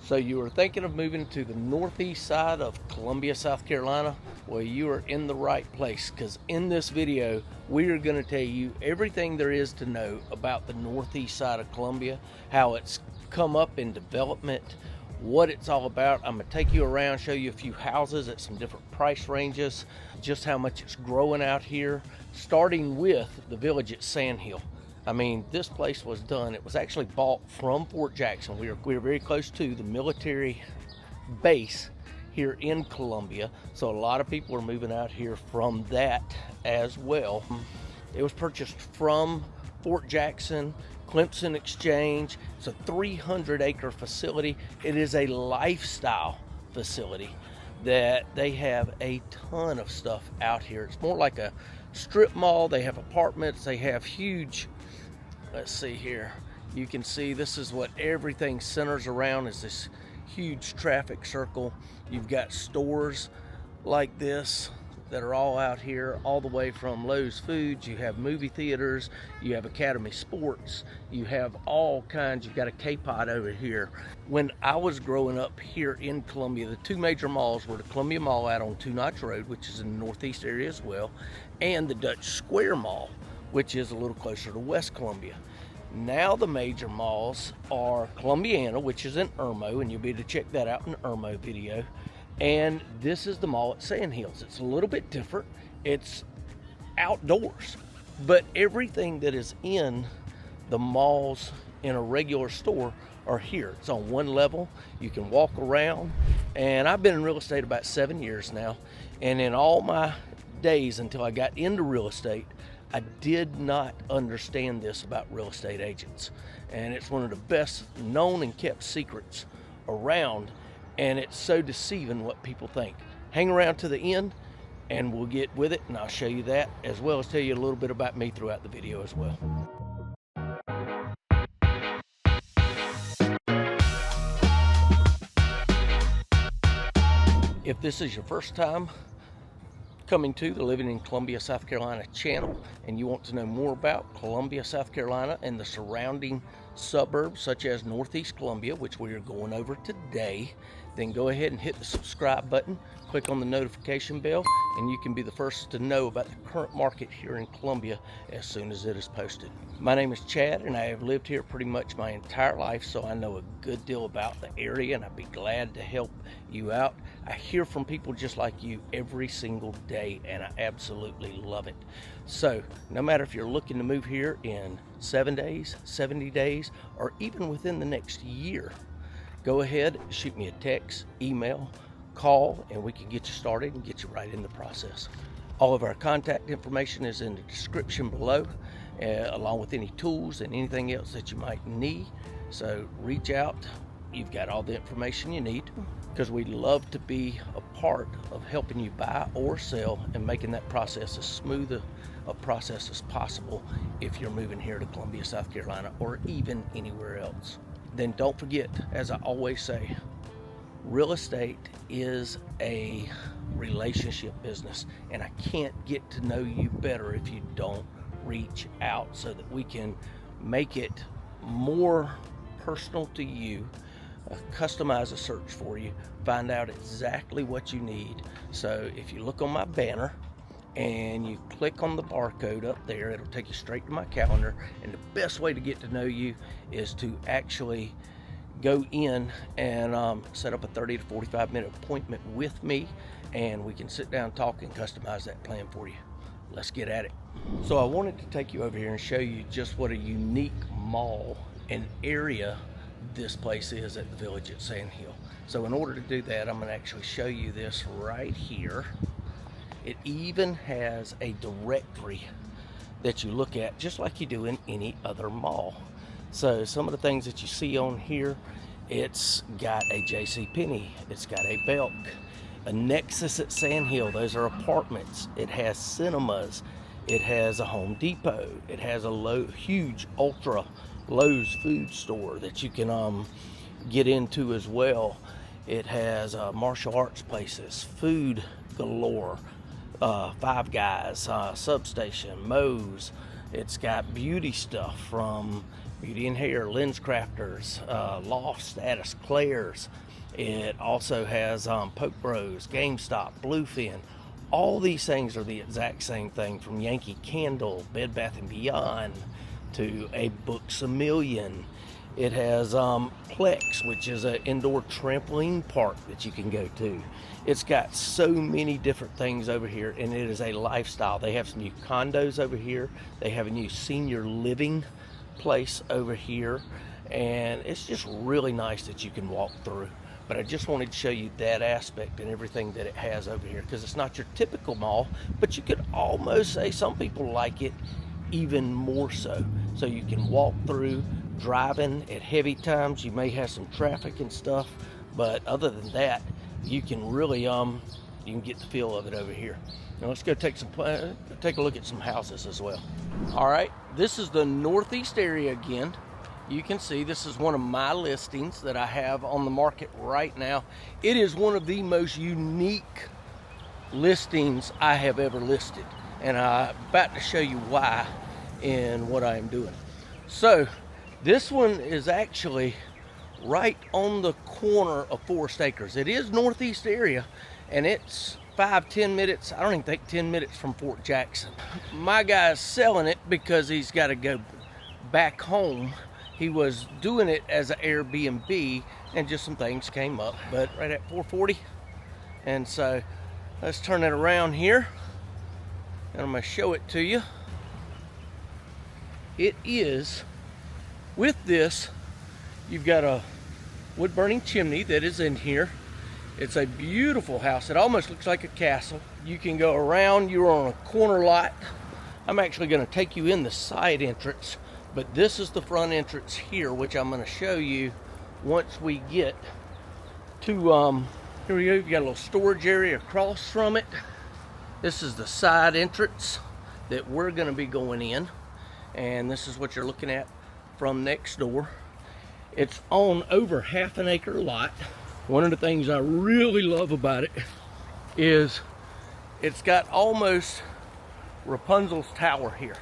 So you were thinking of moving to the northeast side of Columbia, South Carolina? Well, you are in the right place, because in this video, we are going to tell you everything there is to know about the northeast side of Columbia, how it's come up in development, what it's all about. I'm going to take you around, show you a few houses at some different price ranges, just how much it's growing out here, starting with the village at Sandhills. I mean, this place was done, it was actually bought from Fort Jackson. We were very close to the military base here in Columbia, so a lot of people are moving out here from that as well. It was purchased from Fort Jackson, Clemson Exchange. It's a 300-acre facility. It is a lifestyle facility that they have a ton of stuff out here. It's more like a strip mall. They have apartments, they have huge, let's see here, you can see this is what everything centers around, is this huge traffic circle. You've got stores like this that are all out here, all the way from Lowe's Foods, you have movie theaters, you have Academy Sports, you have all kinds. You've got a K-Pot over here. When I was growing up here in Columbia, the two major malls were the Columbia Mall out on Two Notch Road, which is in the northeast area as well, and the Dutch Square Mall, which is a little closer to West Columbia. Now the major malls are Columbiana, which is in Irmo, and you'll be able to check that out in the Irmo video. And this is the mall at Sandhills. It's a little bit different. It's outdoors, but everything that is in the malls in a regular store are here. It's on one level. You can walk around, and I've been in real estate about 7 years now, and in all my days until I got into real estate, I did not understand this about real estate agents, and it's one of the best known and kept secrets around, and it's so deceiving what people think. Hang around to the end and we'll get with it, and I'll show you that, as well as tell you a little bit about me throughout the video as well. If this is your first time coming to the Living in Columbia, South Carolina channel, and you want to know more about Columbia, South Carolina and the surrounding suburbs such as Northeast Columbia, which we are going over today, then go ahead and hit the subscribe button, click on the notification bell, and you can be the first to know about the current market here in Columbia as soon as it is posted. My name is Chad, and I have lived here pretty much my entire life, so I know a good deal about the area, and I'd be glad to help you out. I hear from people just like you every single day, and I absolutely love it. So no matter if you're looking to move here in 7 days, 70 days, or even within the next year, go ahead, shoot me a text, email, call, and we can get you started and get you right in the process. All of our contact information is in the description below, along with any tools and anything else that you might need. So reach out. You've got all the information you need, because we'd love to be a part of helping you buy or sell and making that process as smooth a process as possible if you're moving here to Columbia, South Carolina, or even anywhere else. Then don't forget, as I always say, real estate is a relationship business, and I can't get to know you better if you don't reach out, so that we can make it more personal to you, customize a search for you, find out exactly what you need. So if you look on my banner and you click on the barcode up there, it'll take you straight to my calendar, and the best way to get to know you is to actually go in and set up a 30 to 45 minute appointment with me, and we can sit down, talk, and customize that plan for you. Let's get at it. So I wanted to take you over here and show you just what a unique mall and area this place is at the village at Sandhills. So in order to do that, I'm going to actually show you this right here. It even has a directory that you look at just like you do in any other mall. So some of the things that you see on here, it's got a JCPenney, it's got a Belk, a Nexus at Sandhills, those are apartments. It has cinemas, it has a Home Depot, it has a huge ultra Lowe's food store that you can get into as well. It has martial arts places, food galore, Five Guys, Substation, Moe's. It's got beauty stuff from Beauty and Hair, Lens Crafters, Loft Status, Claire's. It also has Poke Bros, GameStop, Bluefin. All these things are the exact same thing, from Yankee Candle, Bed Bath & Beyond, to a Books A Million. It has Plex, which is an indoor trampoline park that you can go to. It's got so many different things over here, and it is a lifestyle. They have some new condos over here. They have a new senior living place over here, and it's just really nice that you can walk through. But I just wanted to show you that aspect and everything that it has over here, because it's not your typical mall, but you could almost say some people like it even more so. So you can walk through. Driving at heavy times, you may have some traffic and stuff, but other than that, you can really you can get the feel of it over here. Now let's go take a look at some houses as well. All right, this is the northeast area again. You can see this is one of my listings that I have on the market right now. It is one of the most unique listings I have ever listed, and I'm about to show you why in what I am doing. So this one is actually right on the corner of Forest Acres. It is northeast area, and it's 5-10 minutes, I don't even think 10 minutes from Fort Jackson. My guy's selling it because he's got to go back home. He was doing it as an Airbnb, and just some things came up, but right at 440. And so let's turn it around here, and I'm going to show it to you. It is, with this, you've got a wood burning chimney that is in here. It's a beautiful house. It almost looks like a castle. You can go around. You're on a corner lot. I'm actually going to take you in the side entrance, but this is the front entrance here, which I'm going to show you once we get to, here we go. You've got a little storage area across from it. This is the side entrance that we're going to be going in, and this is what you're looking at from next door. It's on over half an acre lot. One of the things I really love about it is it's got almost Rapunzel's tower here.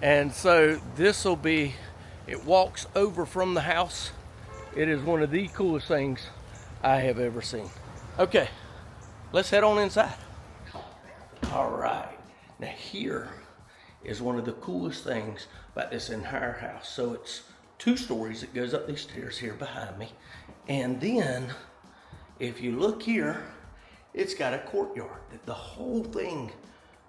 And so this will be, it walks over from the house. It is one of the coolest things I have ever seen. Okay, let's head on inside. All right, now here is one of the coolest things about this entire house. So it's 2 stories. It goes up these stairs here behind me. And then if you look here, it's got a courtyard that the whole thing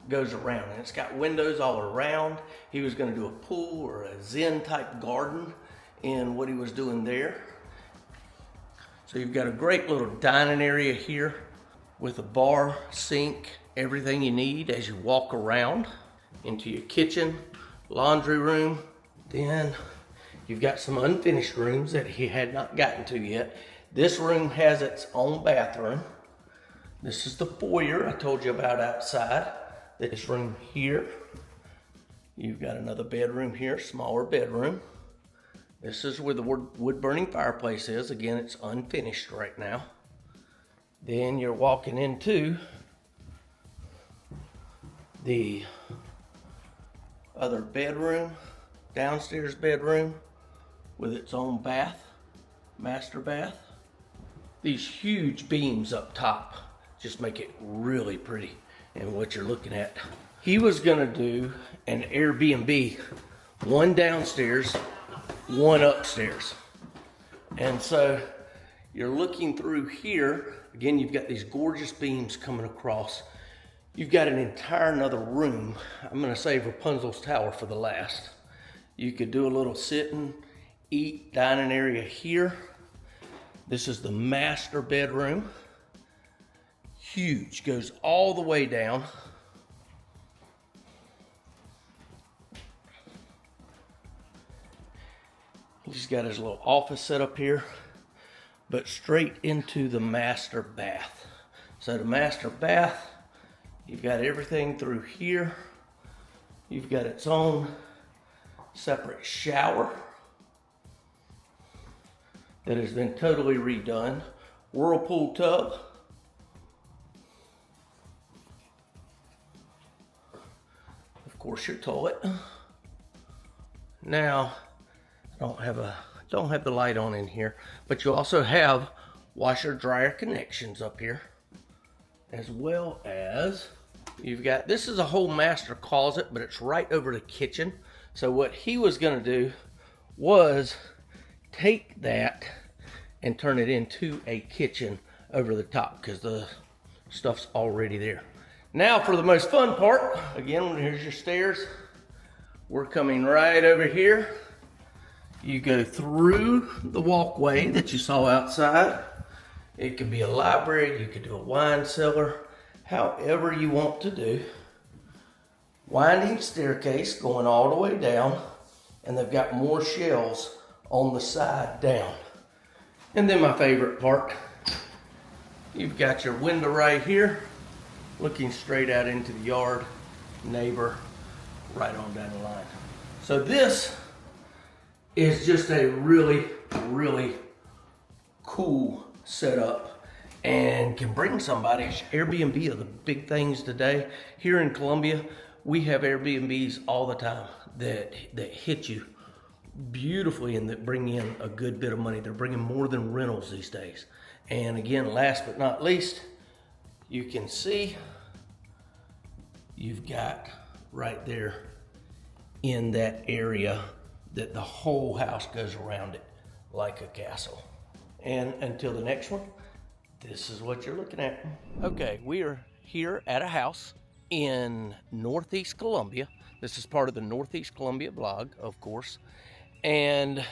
goes around, and it's got windows all around. He was going to do a pool or a zen type garden in what he was doing there. So you've got a great little dining area here with a bar, sink, everything you need as you walk around into your kitchen, laundry room. Then you've got some unfinished rooms that he had not gotten to yet. This room has its own bathroom. This is the foyer I told you about outside. This room here, you've got another bedroom here, smaller bedroom. This is where the wood burning fireplace is. Again, it's unfinished right now. Then you're walking into the other bedroom, downstairs bedroom with its own bath, master bath. These huge beams up top just make it really pretty. And what you're looking at, he was gonna do an Airbnb, one downstairs, one upstairs. And so you're looking through here, again, you've got these gorgeous beams coming across. You've got an entire another room. I'm gonna save Rapunzel's tower for the last. You could do a little sitting, eat, dining area here. This is the master bedroom. Huge, goes all the way down. He's got his little office set up here, but straight into the master bath. So the master bath, you've got everything through here. You've got its own separate shower that has been totally redone. Whirlpool tub. Of course, your toilet. Now, don't have the light on in here, but you also have washer dryer connections up here, as well as you've got, this is a whole master closet, but it's right over the kitchen. So what he was gonna do was take that and turn it into a kitchen over the top, because the stuff's already there. Now for the most fun part, again, here's your stairs. We're coming right over here. You go through the walkway that you saw outside. It could be a library, you could do a wine cellar, however you want to do. Winding staircase going all the way down, and they've got more shelves on the side down. And then my favorite part, you've got your window right here, looking straight out into the yard, neighbor, right on down the line. So this is just a really, really cool setup and can bring somebody. Airbnb are the big things today. Here in Columbia, we have Airbnbs all the time that hit you beautifully and that bring in a good bit of money. They're bringing more than rentals these days. And again, last but not least, you can see you've got right there in that area that the whole house goes around it like a castle. And until the next one, this is what you're looking at. Okay, we are here at a house in Northeast Columbia. This is part of the Northeast Columbia blog, of course. And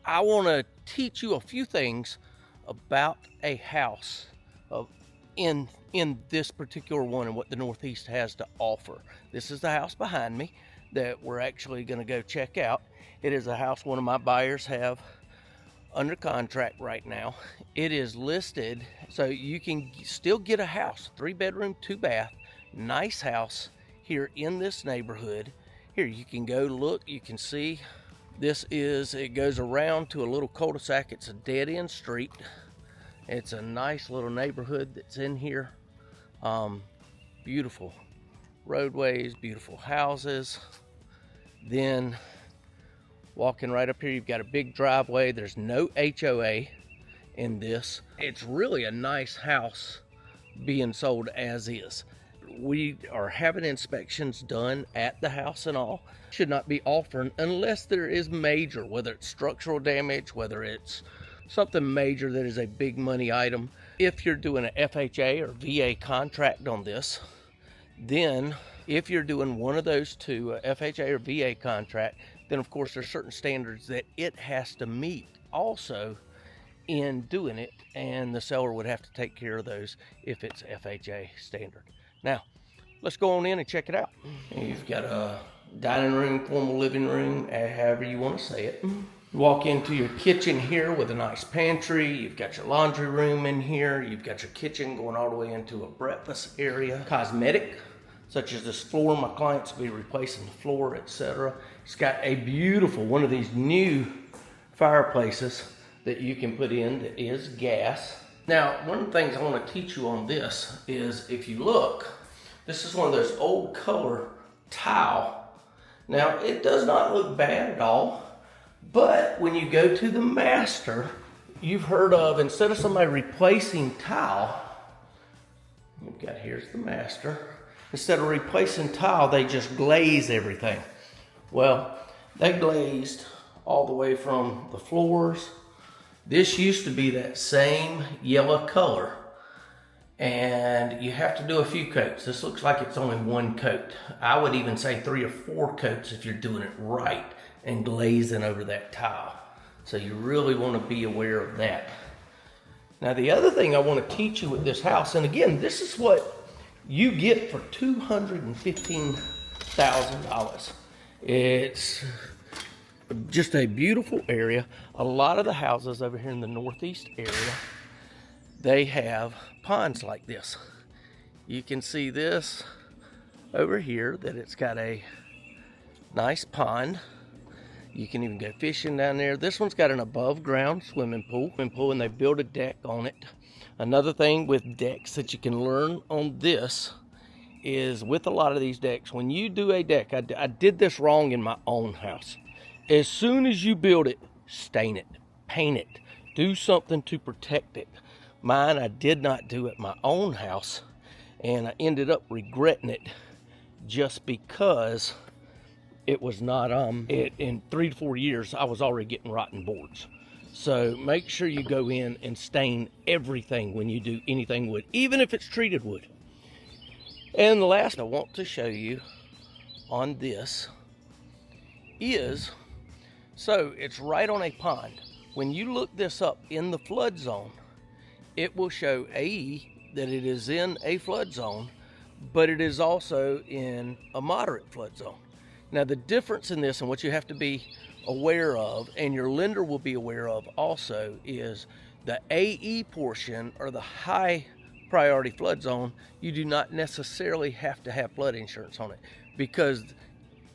I want to teach you a few things about a house in this particular one and what the Northeast has to offer. This is the house behind me that we're actually going to go check out. It is a house one of my buyers have under contract right now. It is listed, so you can still get a house, 3-bedroom, 2-bath, nice house here in this neighborhood. Here, you can go look, you can see. It goes around to a little cul-de-sac. It's a dead-end street. It's a nice little neighborhood that's in here. Beautiful roadways, beautiful houses. Then walking right up here, you've got a big driveway. There's no HOA in this. It's really a nice house being sold as is. We are having inspections done at the house and all. Should not be offering unless there is major, whether it's structural damage, whether it's something major that is a big money item. If you're doing an FHA or VA contract on this, then if you're doing one of those two, a FHA or VA contract, then of course there's certain standards that it has to meet also in doing it, and the seller would have to take care of those if it's FHA standard. Now, let's go on in and check it out. You've got a dining room, formal living room, however you want to say it. Walk into your kitchen here with a nice pantry. You've got your laundry room in here. You've got your kitchen going all the way into a breakfast area. Cosmetic, such as this floor. My clients will be replacing the floor, etc. It's got a beautiful, one of these new fireplaces that you can put in that is gas. Now, one of the things I want to teach you on this is, if you look, this is one of those old color tile. Now, it does not look bad at all, but when you go to the master, you've heard of, instead of somebody replacing tile, you've got, here's the master, instead of replacing tile, they just glaze everything. Well, they glazed all the way from the floors. This used to be that same yellow color, and you have to do a few coats. This looks like it's only one coat. I would even say 3 or 4 coats if you're doing it right and glazing over that tile. So you really want to be aware of that. Now, the other thing I want to teach you with this house, and again, this is what you get for $215,000. It's just a beautiful area. A lot of the houses over here in the Northeast area, they have ponds like this. You can see this over here, that it's got a nice pond. You can even go fishing down there. This one's got an above ground swimming pool, and they built a deck on it. Another thing with decks that you can learn on this is, with a lot of these decks, when you do a deck, I did this wrong in my own house. As soon as you build it, stain it, paint it, do something to protect it. Mine, I did not do at my own house, and I ended up regretting it just because it was not, in 3 to 4 years, I was already getting rotten boards. So make sure you go in and stain everything when you do anything wood, even if it's treated wood. And the last I want to show you on this is, so it's right on a pond. When you look this up in the flood zone, it will show AE that it is in a flood zone, but it is also in a moderate flood zone. Now the difference in this and what you have to be aware of, and your lender will be aware of also, is the AE portion, or the high priority flood zone, you do not necessarily have to have flood insurance on it, because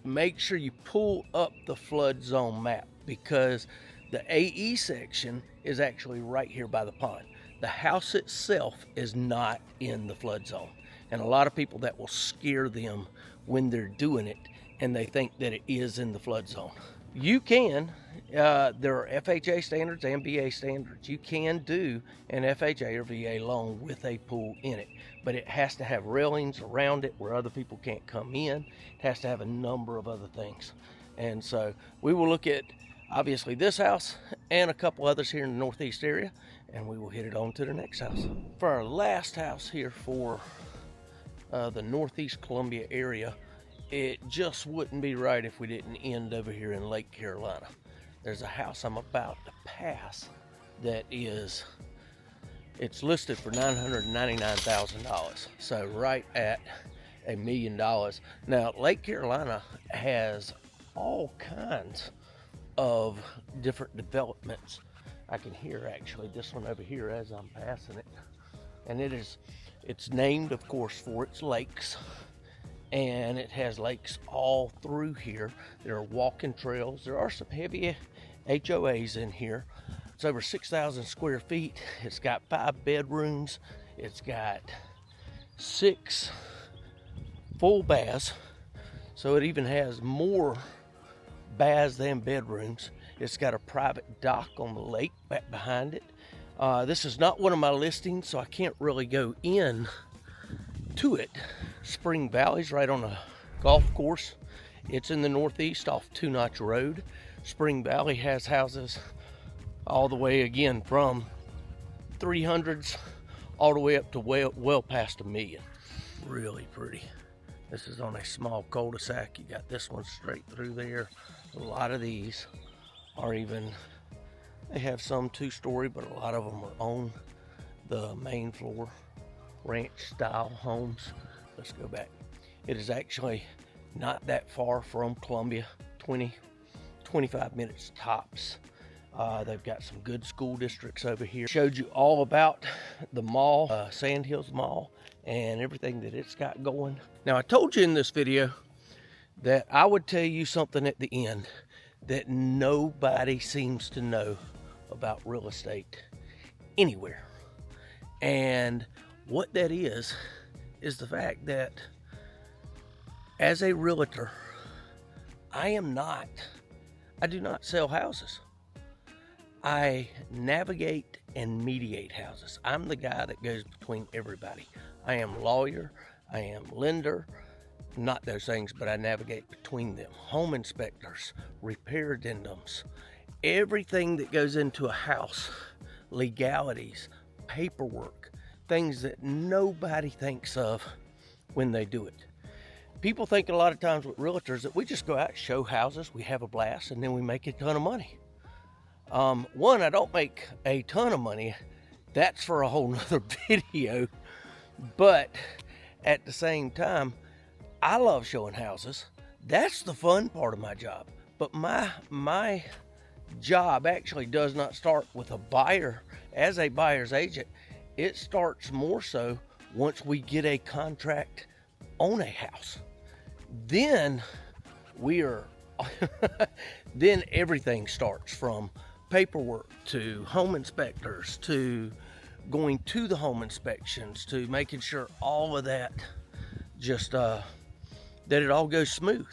make sure you pull up the flood zone map, because the AE section is actually right here by the pond. The house itself is not in the flood zone, and a lot of people, that will scare them when they're doing it and they think that it is in the flood zone. You can, there are FHA standards and VA standards. You can do an FHA or VA loan with a pool in it, but it has to have railings around it where other people can't come in. It has to have a number of other things. And so we will look at, obviously, this house and a couple others here in the Northeast area, and we will hit it on to the next house. For our last house here for the Northeast Columbia area, it just wouldn't be right if we didn't end over here in Lake Carolina. There's a house I'm about to pass that is, it's listed for $999,000. So right at $1 million. Now, Lake Carolina has all kinds of different developments. I can hear actually this one over here as I'm passing it. And it's named, of course, for its lakes. And it has lakes all through here. There are walking trails. There are some heavy HOAs in here. It's over 6,000 square feet. It's got 5 bedrooms. It's got 6 full baths. So it even has more baths than bedrooms. It's got a private dock on the lake back behind it. This is not one of my listings, so I can't really go in to it. Spring Valley's right on a golf course. It's in the Northeast off Two Notch Road. Spring Valley has houses all the way, again, from 300s all the way up to well past $1 million. Really pretty. This is on a small cul-de-sac. You got this one straight through there. A lot of these are even, they have some 2-story, but a lot of them are on the main floor, ranch style homes. Let's go back. It is actually not that far from Columbia, 20-25 minutes tops. They've got some good school districts over here. Showed you all about the mall, Sandhills Mall, and everything that it's got going. Now, I told you in this video that I would tell you something at the end that nobody seems to know about real estate anywhere. And what that is the fact that as a realtor, I do not sell houses. I navigate and mediate houses. I'm the guy that goes between everybody. I am lawyer, I am lender, not those things, but I navigate between them. Home inspectors, repair addendums, everything that goes into a house, legalities, paperwork, things that nobody thinks of when they do it. People think a lot of times with realtors that we just go out and show houses, we have a blast, and then we make a ton of money. One, I don't make a ton of money. That's for a whole nother video. But at the same time, I love showing houses. That's the fun part of my job. But my job actually does not start with a buyer as a buyer's agent. It starts more so once we get a contract on a house. Then then everything starts, from paperwork to home inspectors to going to the home inspections to making sure all of that just that it all goes smooth.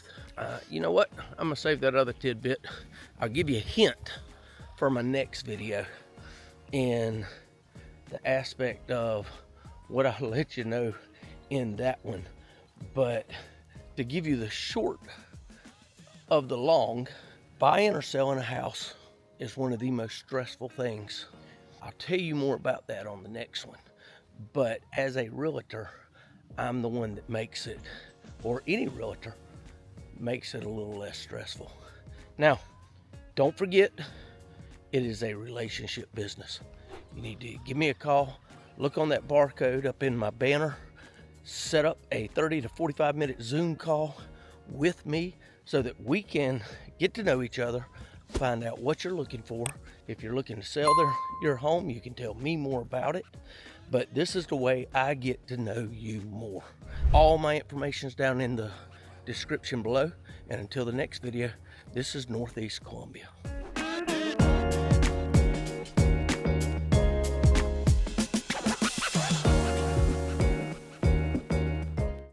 You know what? I'm gonna save that other tidbit. I'll give you a hint for my next video in the aspect of what I'll let you know in that one. But to give you the short of the long, buying or selling a house is one of the most stressful things. I'll tell you more about that on the next one. But as a realtor, I'm the one that makes it, or any realtor makes it, a little less stressful. Now, don't forget, it is a relationship business. You need to give me a call, look on that barcode up in my banner, set up a 30 to 45 minute Zoom call with me so that we can get to know each other, find out what you're looking for. If you're looking to sell your home, you can tell me more about it. But this is the way I get to know you more. All my information is down in the description below. And until the next video, this is Northeast Columbia.